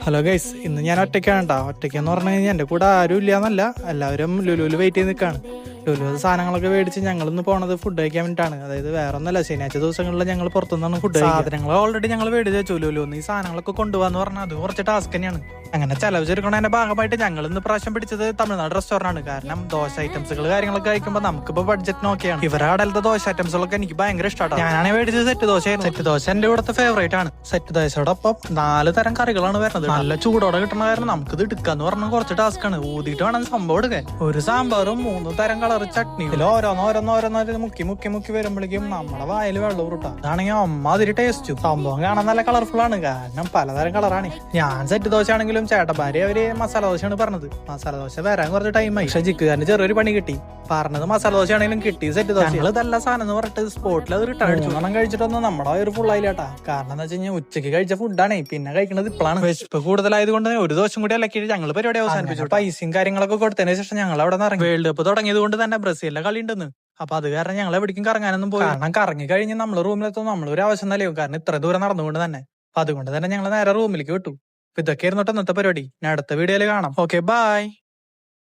Hello guys, ഇന്ന് ഞാൻ ഒറ്റയ്ക്കാണ് കേട്ടോ. ഒറ്റയ്ക്കെന്ന് പറഞ്ഞു കഴിഞ്ഞാൽ എൻ്റെ കൂടെ ആരും ഇല്ലാന്നല്ല, എല്ലാവരും ലുലുവിൽ വെയിറ്റ് ചെയ്ത് നിൽക്കുകയാണ്. ലുലുവിൽ സാധനങ്ങളൊക്കെ മേടിച്ച് ഞങ്ങളിന്ന് പോണത് ഫുഡ് കഴിക്കാൻ വേണ്ടിയിട്ടാണ്. അതായത് വേറെ ഒന്നല്ല, ശനിയാഴ്ച ദിവസങ്ങളിൽ ഞങ്ങൾ പുറത്തുനിന്നാണ് ഫുഡ്. സാധനങ്ങൾ ഓൾറെഡി ഞങ്ങൾ മേടിച്ച് വെച്ചു. ലുലുവിൽ ഈ സാധനങ്ങളൊക്കെ കൊണ്ടുപോകാന്ന് പറഞ്ഞാൽ അത് കുറച്ച് ടാസ്ക് തന്നെയാണ്. അങ്ങനെ ചെലവ് ചുരുക്കണതിന്റെ ഭാഗമായിട്ട് ഞങ്ങൾ ഇന്ന് പ്രാവശ്യം പിടിച്ചത് തമിഴ്നാട് റെസ്റ്റോറന്റ് ആണ്. കാരണം ദോശ ഐറ്റംസുകൾ കാര്യങ്ങളൊക്കെ കഴിക്കുമ്പോൾ നമുക്കിപ്പോൾ ബഡ്ജറ്റ് നോക്കിയാണ്. ഇവരുടെ അടലത്തെ ദോശ ഐറ്റംസുകളൊക്കെ എനിക്ക് ഭയങ്കര ഇഷ്ടമാണ്. ഞാനാണെങ്കിൽ മേടിച്ചത് സെറ്റ് ദോശയായിരുന്നു. സെറ്റ് ദോശ എന്റെ ഇവിടുത്തെ ഫേവറേറ്റ് ആണ്. സെറ്റ് ദോശയോടൊപ്പം 4 തരം കറികളാണ് വരുന്നത്. നല്ല ചൂടോടെ കിട്ടുന്ന കാരണം നമുക്കിത് എടുക്കാന്ന് പറഞ്ഞാൽ കുറച്ച് ടാസ്ക് ആണ്. ഊതിയിട്ട് വേണം സംഭവം എടുക്കാൻ. ഒരു സാമ്പാറും 3 തരം കളർ ചട്നി, ഓരോന്നോരോന്നോരോന്നോരോന്ന് മുക്കി മുക്കി മുക്കി വരുമ്പോഴേക്കും നമ്മുടെ വായിൽ വെള്ളം ഉരുട്ടാ. അതാണെങ്കിൽ അമ്മാതിരി ടേസ്റ്റും. സംഭവം കാണാൻ നല്ല കളർഫുൾ ആണ്, കാരണം പലതരം കളറാണ്. ഞാൻ സെറ്റ് ദോശ ആണെങ്കിലും ചേട്ടന്മാര് അവര് മസാല ദോശയാണ് പറഞ്ഞത്. മസാല ദോശ വരാൻ കുറച്ച് ടൈമായി. പക്ഷെ ജിക്കുകാരന് ചെറിയൊരു പണി കിട്ടി. പറഞ്ഞത് മസാല ദോശ ആണെങ്കിലും കിട്ടി സെറ്റ് ദോശ. ഇതല്ല സാധനം എന്ന് പറഞ്ഞിട്ട് സ്പോട്ടിൽ അത് റിട്ടേൺ അടിച്ചു. ഒന്നും കഴിച്ചിട്ടൊന്നും നമ്മുടെ ഒരു ഫുൾ ആയില്ലാട്ടാ. കാരണം എന്താ വെച്ച് കഴിഞ്ഞാൽ ഉച്ചയ്ക്ക് കഴിച്ച ഫുഡാണേ, പിന്നെ കഴിക്കുന്നത് ഇപ്പോഴാണ്. വിശപ്പ് കൂടുതലായത് കൊണ്ട് ഒരു ദോശം കൂടി അലക്കിയിട്ട് ഞങ്ങൾ പരിപാടി അവസാനിപ്പിച്ചു. പൈസയും കാര്യങ്ങളൊക്കെ കൊടുത്തതിന് ശേഷം ഞങ്ങൾ അവിടെ നിന്ന് ഇറങ്ങി. വേൾഡ് കപ്പ് തുടങ്ങിയത് കൊണ്ട് തന്നെ ബ്രസീലിലെ കളി ഉണ്ടെന്ന്. അപ്പൊ അത് കാരണം ഞങ്ങൾ എവിടേക്കും കറങ്ങാനൊന്നും പോയി. കാരണം കറങ്ങി കഴിഞ്ഞ് നമ്മൾ റൂമിലെത്തും നമ്മളൊരു ആവശ്യം നിലയും. കാരണം ഇത്ര ദൂരം നടന്നുകൊണ്ട് തന്നെ. അപ്പൊ അതുകൊണ്ട് തന്നെ ഞങ്ങൾ നേരെ റൂമിലേക്ക് വിട്ടു. ഇതൊക്കെ ആയിരുന്നു ഇന്നത്തെ പരിപാടി. ഞാൻ അടുത്ത വീഡിയോയിൽ കാണാം. Okay, by.